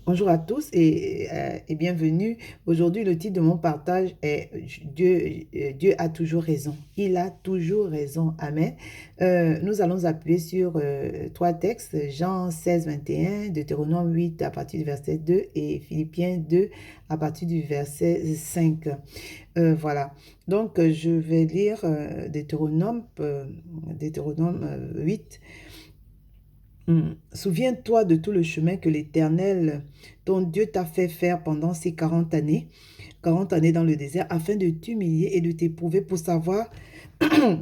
Bonjour à tous et bienvenue. Aujourd'hui, le titre de mon partage est Dieu a toujours raison. Il a toujours raison. Amen. Nous allons appuyer sur trois textes, Jean 16, 21, Deutéronome 8 à partir du verset 2 et Philippiens 2 à partir du verset 5. Voilà. Donc, je vais lire Deutéronome 8. Souviens-toi de tout le chemin que l'Éternel, ton Dieu, t'a fait faire pendant ces 40 années dans le désert, afin de t'humilier et de t'éprouver pour savoir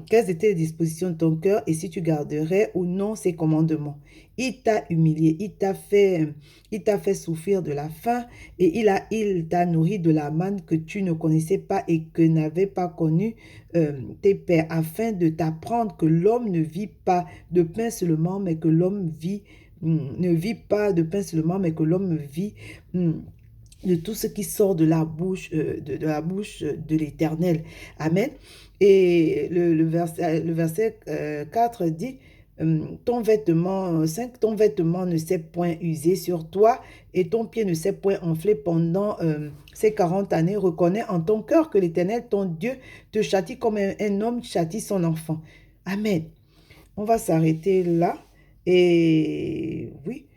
quelles étaient les dispositions de ton cœur et si tu garderais ou non ses commandements. Il t'a humilié, il t'a fait souffrir de la faim et il t'a nourri de la manne que tu ne connaissais pas et que n'avaient pas connu tes pères, afin de t'apprendre que l'homme ne vit pas de pain seulement, mais que l'homme vit, ne vit pas de pain seulement, mais que l'homme vit de tout ce qui sort de la bouche de l'Éternel. Amen. Et le verset 4 dit, ton vêtement ne s'est point usé sur toi et ton pied ne s'est point enflé pendant ces 40 années. Reconnais en ton cœur que l'Éternel, ton Dieu, te châtie comme un homme châtie son enfant. Amen. On va s'arrêter là. Et oui,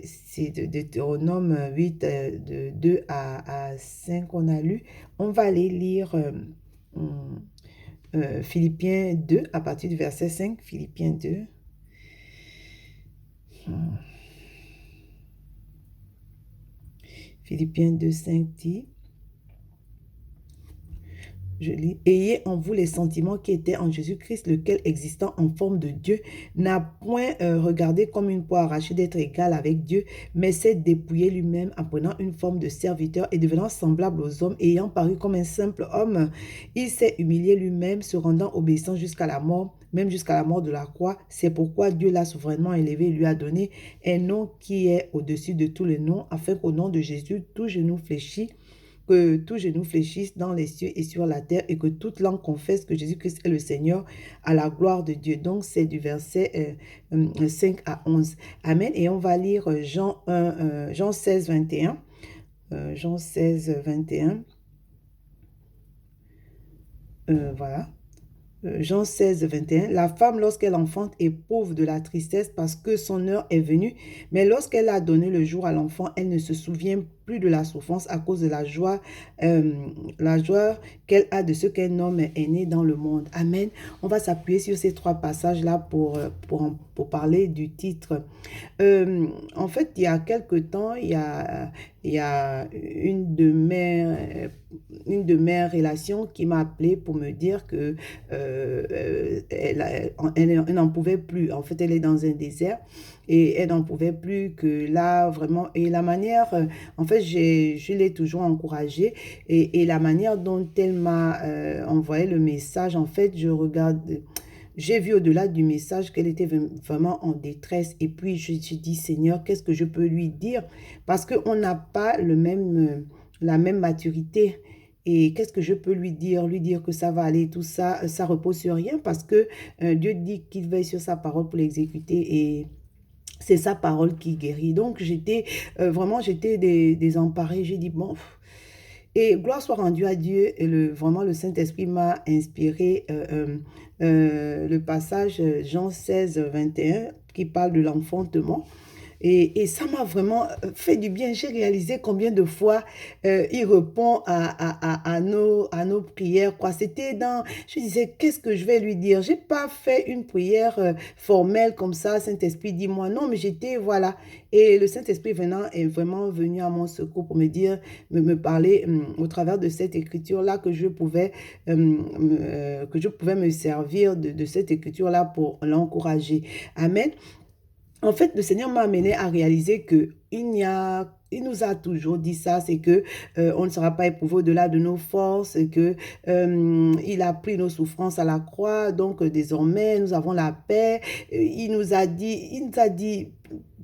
c'est de Deutéronome 8, de 2 à 5 on a lu. On va aller lire Philippiens 2 à partir du verset 5. Philippiens 2. Philippiens 2, 5 dit, je lis, ayez en vous les sentiments qui étaient en Jésus-Christ, lequel, existant en forme de Dieu, n'a point regardé comme une proie arrachée d'être égal avec Dieu, mais s'est dépouillé lui-même en prenant une forme de serviteur et devenant semblable aux hommes, ayant paru comme un simple homme. Il s'est humilié lui-même, se rendant obéissant jusqu'à la mort, même jusqu'à la mort de la croix. C'est pourquoi Dieu l'a souverainement élevé et lui a donné un nom qui est au-dessus de tous les noms, afin qu'au nom de Jésus, tout genou fléchit, que tout genou fléchisse dans les cieux et sur la terre et que toute langue confesse que Jésus-Christ est le Seigneur à la gloire de Dieu. Donc, c'est du verset 5 à 11. Amen. Et on va lire Jean 16, 21. Jean 16, 21. Voilà. Jean 16, 21, la femme, lorsqu'elle enfante, éprouve de la tristesse parce que son heure est venue, mais lorsqu'elle a donné le jour à l'enfant, elle ne se souvient plus de la souffrance à cause de euh, la joie qu'elle a de ce qu'un homme est né dans le monde. Amen. On va s'appuyer sur ces trois passages-là pour parler du titre. En fait, il y a quelque temps, il y a une de mes relations qui m'a appelé pour me dire que elle n'en pouvait plus. En fait, elle est dans un désert et elle n'en pouvait plus que là, vraiment. Et la manière, en fait, je l'ai toujours encouragée et la manière dont elle m'a envoyé le message, en fait, j'ai vu au-delà du message qu'elle était vraiment en détresse. Et puis, je me suis dit, Seigneur, qu'est-ce que je peux lui dire? Parce qu'on n'a pas la même maturité. Et qu'est-ce que je peux lui dire? Lui dire que ça va aller, tout ça, ça repose sur rien parce que Dieu dit qu'il veille sur sa parole pour l'exécuter et c'est sa parole qui guérit. Donc, j'étais désemparée. J'ai dit, bon, et gloire soit rendue à Dieu. Et vraiment, le Saint-Esprit m'a inspiré le passage Jean 16, 21 qui parle de l'enfantement. Et ça m'a vraiment fait du bien. J'ai réalisé combien de fois il répond à nos prières, quoi. Je disais, qu'est-ce que je vais lui dire? J'ai pas fait une prière formelle comme ça, Saint-Esprit, dis-moi. Non, mais voilà. Et le Saint-Esprit venant est vraiment venu à mon secours pour me dire, me parler au travers de cette écriture-là que je pouvais me servir de cette écriture-là pour l'encourager. Amen. En fait, le Seigneur m'a amené à réaliser que il nous a toujours dit ça, c'est que on ne sera pas éprouvé au-delà de nos forces, et que il a pris nos souffrances à la croix, donc désormais nous avons la paix. Il nous a dit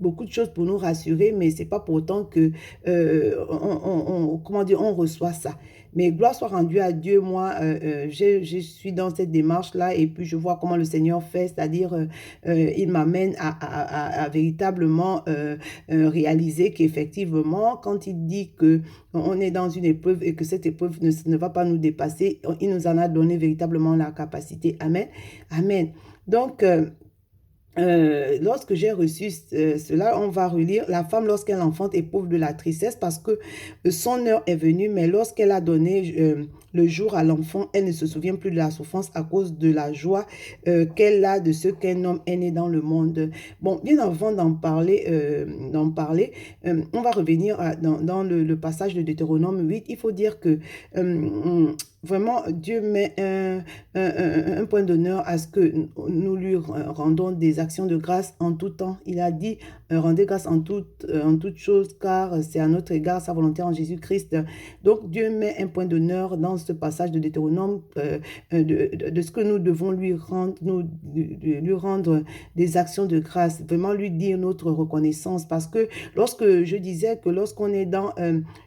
beaucoup de choses pour nous rassurer, mais c'est pas pour autant que, comment dire, on reçoit ça. Mais gloire soit rendue à Dieu. Moi, je suis dans cette démarche-là et puis je vois comment le Seigneur fait, c'est-à-dire, il m'amène à véritablement réaliser qu'effectivement, quand il dit que on est dans une épreuve et que cette épreuve ne va pas nous dépasser, il nous en a donné véritablement la capacité. Amen. Amen. Donc, lorsque j'ai reçu cela, on va relire. La femme, lorsqu'elle enfante, éprouve de la tristesse parce que son heure est venue, mais lorsqu'elle a donné le jour à l'enfant, elle ne se souvient plus de la souffrance à cause de la joie qu'elle a de ce qu'un homme est né dans le monde. Bon, bien avant d'en parler, on va revenir dans le passage de Deutéronome 8. Il faut dire que vraiment, Dieu met un point d'honneur à ce que nous lui rendons des actions de grâce en tout temps. Il a dit, rendez grâce en toute chose, car c'est à notre égard sa volonté en Jésus-Christ. Donc, Dieu met un point d'honneur dans ce passage de Deutéronome de ce que nous devons lui rendre, lui rendre des actions de grâce, vraiment lui dire notre reconnaissance. Parce que lorsque je disais que lorsqu'on est dans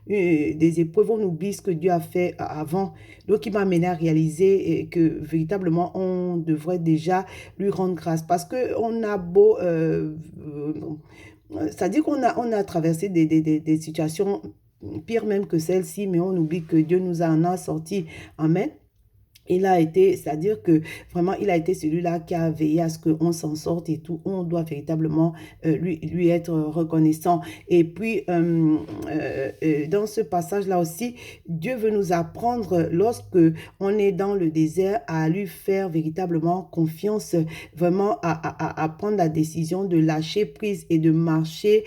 des épreuves, on oublie ce que Dieu a fait avant. Donc, il m'a amené à réaliser que véritablement, on devrait déjà lui rendre grâce. Parce qu'on a beau... c'est-à-dire qu'on a traversé des situations pires même que celle-ci, mais on oublie que Dieu nous en a sortis. Amen. Il a été, c'est-à-dire que vraiment, il a été celui-là qui a veillé à ce qu'on s'en sorte et tout. On doit véritablement lui être reconnaissant. Et puis, dans ce passage-là aussi, Dieu veut nous apprendre, lorsque on est dans le désert, à lui faire véritablement confiance, vraiment à prendre la décision de lâcher prise et de marcher.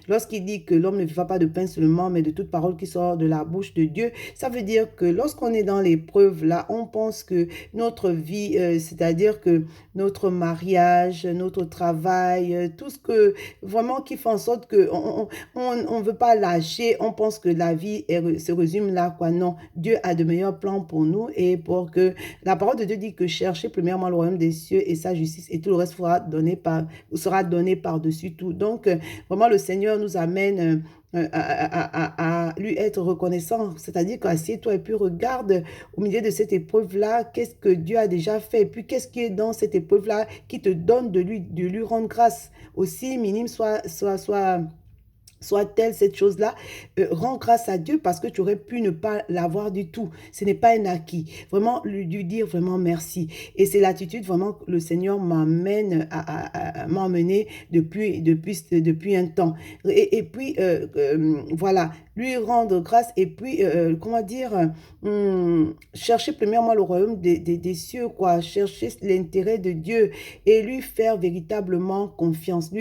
Lorsqu'il dit que l'homme ne vivra pas de pain seulement, mais de toute parole qui sort de la bouche de Dieu, ça veut dire que lorsqu'on est dans l'épreuve là, on pense que notre vie, c'est-à-dire que notre mariage, notre travail, tout ce que vraiment qui fait en sorte que on veut pas lâcher, on pense que la vie se résume là, quoi. Non, Dieu a de meilleurs plans pour nous et pour que la parole de Dieu dit que cherchez premièrement le royaume des cieux et sa justice et tout le reste sera donné par-dessus tout. Donc, vraiment, le Seigneur nous amène à lui être reconnaissant. C'est-à-dire qu'assieds-toi et puis regarde au milieu de cette épreuve-là, qu'est-ce que Dieu a déjà fait et puis qu'est-ce qui est dans cette épreuve-là qui te donne de lui rendre grâce. Aussi minime soit-elle cette chose-là, rends grâce à Dieu parce que tu aurais pu ne pas l'avoir du tout. Ce n'est pas un acquis. Vraiment, lui dire vraiment merci. Et c'est l'attitude vraiment que le Seigneur m'amène à m'emmener depuis un temps. Et puis, voilà, lui rendre grâce et puis, comment dire, chercher premièrement le royaume des cieux, quoi, chercher l'intérêt de Dieu et lui faire véritablement confiance,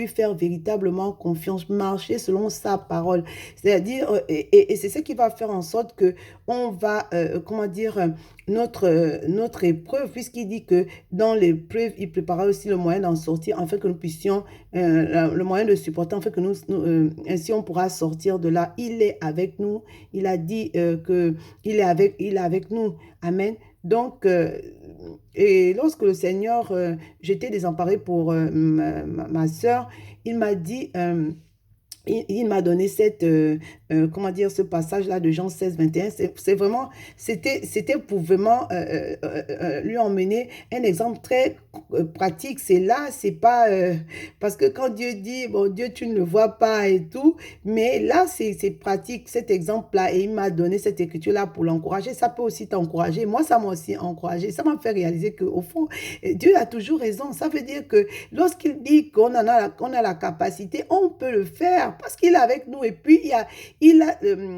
marcher selon sa parole. C'est-à-dire, et c'est ce qui va faire en sorte que on va, comment dire, notre épreuve, puisqu'il dit que dans l'épreuve, il prépara aussi le moyen d'en sortir, afin que nous puissions, le moyen de supporter, afin que ainsi on pourra sortir de là. Il est avec nous. Il a dit que il est avec nous. Amen. Donc, et lorsque le Seigneur, j'étais désemparée pour ma soeur, il m'a dit, il m'a donné comment dire, ce passage-là de Jean 16, 21. C'est vraiment, c'était pour vraiment lui emmener un exemple très pratique. C'est là, c'est pas, parce que quand Dieu dit, bon, Dieu, tu ne le vois pas et tout, mais là, c'est pratique, cet exemple-là, et il m'a donné cette écriture-là pour l'encourager. Ça peut aussi t'encourager. Moi, ça m'a aussi encouragé. Ça m'a fait réaliser qu'au fond, Dieu a toujours raison. Ça veut dire que lorsqu'il dit qu'on a la capacité, on peut le faire parce qu'il est avec nous. Et puis,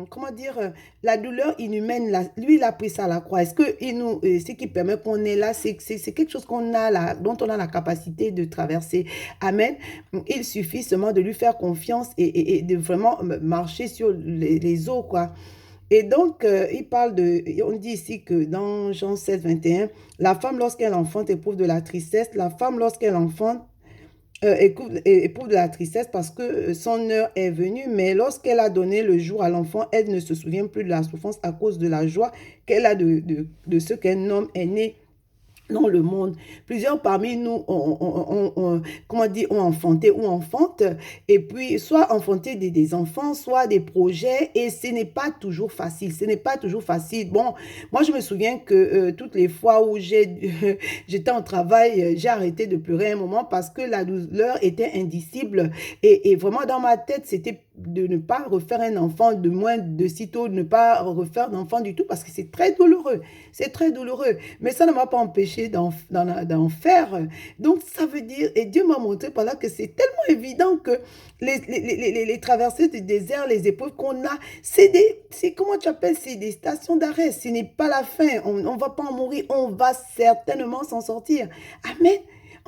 comment dire, la douleur inhumaine, là, lui, il a pris ça à la croix. Est-ce que ce qui permet qu'on est là, c'est quelque chose qu'on a là, dont on a la capacité de traverser. Amen. Il suffit seulement de lui faire confiance et de vraiment marcher sur les eaux, quoi. Et donc, on dit ici que dans Jean 16, 21, la femme, lorsqu'elle enfante, éprouve de la tristesse. La femme, lorsqu'elle enfante, éprouve de la tristesse parce que son heure est venue, mais lorsqu'elle a donné le jour à l'enfant, elle ne se souvient plus de la souffrance à cause de la joie qu'elle a de ce qu'un homme est né dans le monde. Plusieurs parmi nous comment dire, ont enfanté ou enfantent, et puis soit enfanté des enfants, soit des projets, et ce n'est pas toujours facile. Ce n'est pas toujours facile. Bon, moi, je me souviens que toutes les fois où j'étais en travail, j'ai arrêté de pleurer un moment parce que la douleur était indicible. Et vraiment, dans ma tête, c'était de ne pas refaire un enfant, de moins de sitôt, de ne pas refaire d'enfant du tout, parce que c'est très douloureux. C'est très douloureux. Mais ça ne m'a pas empêché d'en faire. Donc, ça veut dire, et Dieu m'a montré par là que c'est tellement évident que les traversées du désert, les épreuves qu'on a, comment tu appelles, c'est des stations d'arrêt. Ce n'est pas la fin. On ne va pas en mourir. On va certainement s'en sortir. Amen.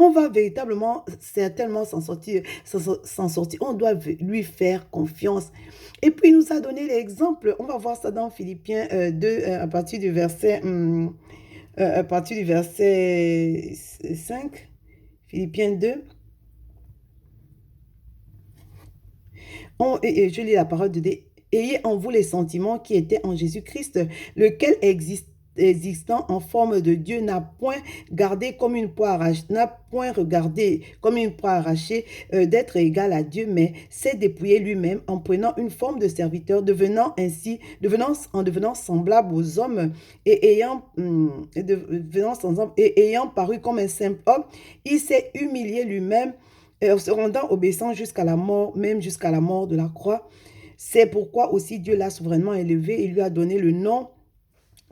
On va véritablement, certainement s'en sortir. On doit lui faire confiance. Et puis, il nous a donné l'exemple. On va voir ça dans Philippiens 2, à partir du verset 5. Philippiens 2. Et je lis la parole de Dieu. Ayez en vous les sentiments qui étaient en Jésus-Christ, lequel existant en forme de Dieu n'a point gardé comme une proie arrachée, n'a point regardé comme une proie arrachée d'être égal à Dieu, mais s'est dépouillé lui-même en prenant une forme de serviteur, en devenant semblable aux hommes et ayant paru comme un simple homme, il s'est humilié lui-même se rendant obéissant jusqu'à la mort, même jusqu'à la mort de la croix. C'est pourquoi aussi Dieu l'a souverainement élevé et lui a donné le nom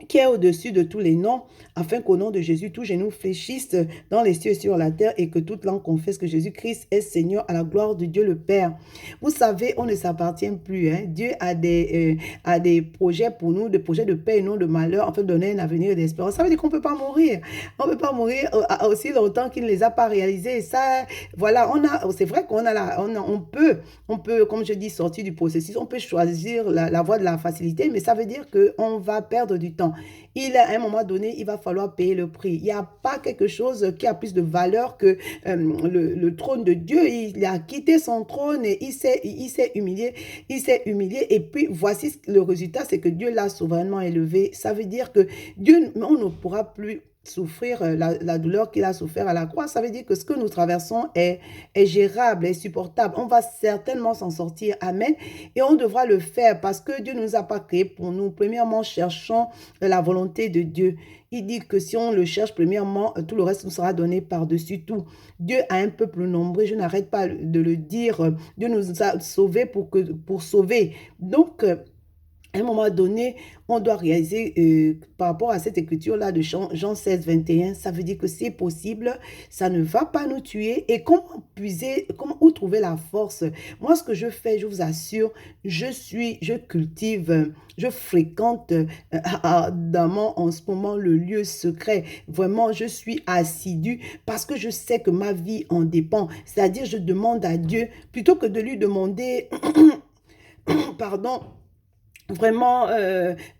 qui est au-dessus de tous les noms, afin qu'au nom de Jésus, tout genou fléchisse dans les cieux et sur la terre, et que toute langue confesse que Jésus-Christ est Seigneur à la gloire de Dieu le Père. Vous savez, on ne s'appartient plus. Hein. Dieu a des projets pour nous, des projets de paix et non de malheur, afin de donner un avenir et d'espérance. Ça veut dire qu'on ne peut pas mourir. On ne peut pas mourir aussi longtemps qu'il ne les a pas réalisés. Et ça, voilà, c'est vrai on peut, comme je dis, sortir du processus. On peut choisir la voie de la facilité, mais ça veut dire qu'on va perdre du temps. À un moment donné, il va falloir payer le prix. Il n'y a pas quelque chose qui a plus de valeur que le trône de Dieu. Il a quitté son trône et il s'est humilié. Il s'est humilié. Et puis, voici le résultat, c'est que Dieu l'a souverainement élevé. Ça veut dire que on ne pourra plus souffrir la douleur qu'il a souffert à la croix. Ça veut dire que ce que nous traversons est gérable, est supportable. On va certainement s'en sortir. Amen. Et on devra le faire parce que Dieu ne nous a pas créés pour nous. Premièrement, cherchons la volonté de Dieu. Il dit que si on le cherche, premièrement, tout le reste nous sera donné par-dessus tout. Dieu a un peuple nombreux. Je n'arrête pas de le dire. Dieu nous a sauvés pour sauver. Donc, à un moment donné, on doit réaliser par rapport à cette écriture-là de Jean 16, 21, ça veut dire que c'est possible, ça ne va pas nous tuer. Et où trouver la force? Moi, ce que je fais, je vous assure, je cultive, je fréquente ardemment en ce moment le lieu secret. Vraiment, je suis assidue parce que je sais que ma vie en dépend. C'est-à-dire, je demande à Dieu, plutôt que de lui demander, pardon, vraiment,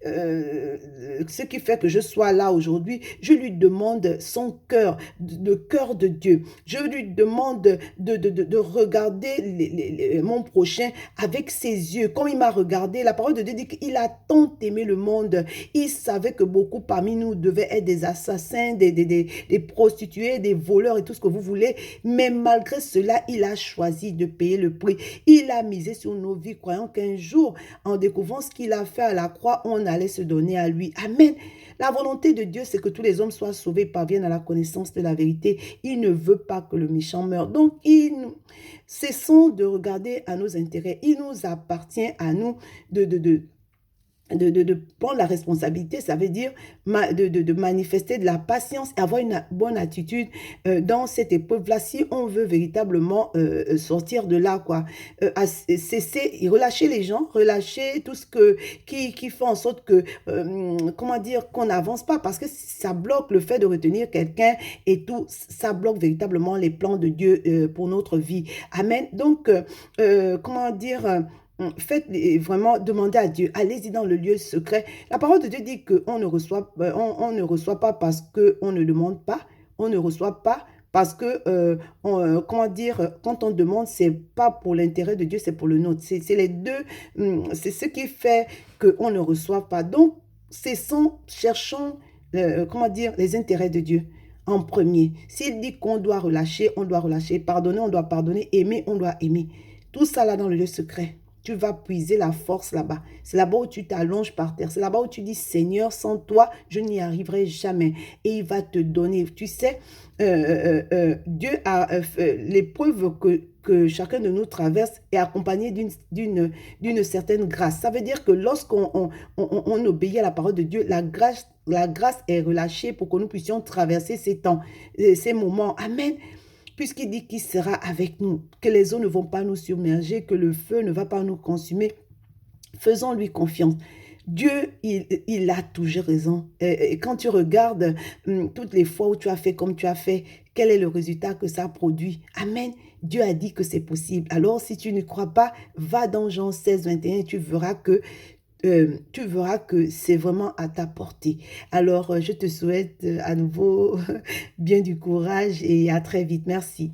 ce qui fait que je sois là aujourd'hui, je lui demande son cœur, le cœur de Dieu. Je lui demande de regarder mon prochain avec ses yeux, comme il m'a regardé. La parole de Dieu dit qu'il a tant aimé le monde. Il savait que beaucoup parmi nous devaient être des assassins, des prostituées, des voleurs et tout ce que vous voulez. Mais malgré cela, il a choisi de payer le prix. Il a misé sur nos vies, croyant qu'un jour, en découvrant ce qu'il a fait à la croix, on allait se donner à lui. Amen. La volonté de Dieu, c'est que tous les hommes soient sauvés, parviennent à la connaissance de la vérité. Il ne veut pas que le méchant meure. Donc, cessons de regarder à nos intérêts. Il nous appartient à nous de prendre la responsabilité, ça veut dire de manifester de la patience et avoir une bonne attitude dans cette épreuve-là, si on veut véritablement sortir de là, quoi. Cesser, relâcher les gens, relâcher tout ce qui fait en sorte que, comment dire, qu'on n'avance pas, parce que ça bloque le fait de retenir quelqu'un et tout, ça bloque véritablement les plans de Dieu pour notre vie. Amen. Donc, comment dire... Faites vraiment, demandez à Dieu, allez-y dans le lieu secret. La parole de Dieu dit qu'on ne reçoit, on ne reçoit pas parce qu'on ne demande pas, on ne reçoit pas parce que, comment dire, quand on demande, c'est pas pour l'intérêt de Dieu, c'est pour le nôtre. C'est les deux, c'est ce qui fait qu'on ne reçoit pas. Donc, cherchons, comment dire, les intérêts de Dieu. en premier. S'il dit qu'on doit relâcher, on doit relâcher. Pardonner, on doit pardonner. Aimer, on doit aimer. Tout ça là dans le lieu secret. Tu vas puiser la force là-bas. C'est là-bas où tu t'allonges par terre. C'est là-bas où tu dis, Seigneur, sans toi, je n'y arriverai jamais. Et il va te donner. Tu sais, Dieu a l'épreuve que chacun de nous traverse est accompagnée d'une certaine grâce. Ça veut dire que lorsqu'on on obéit à la parole de Dieu, la grâce est relâchée pour que nous puissions traverser ces temps, ces moments. Amen. Puisqu'il dit qu'il sera avec nous, que les eaux ne vont pas nous submerger, que le feu ne va pas nous consumer, faisons-lui confiance. Dieu, il a toujours raison. Et quand tu regardes toutes les fois où tu as fait comme tu as fait, quel est le résultat que ça produit? Amen. Dieu a dit que c'est possible. Alors, si tu ne crois pas, va dans Jean 16, 21 et tu verras que c'est vraiment à ta portée. Alors, je te souhaite à nouveau bien du courage et à très vite. Merci.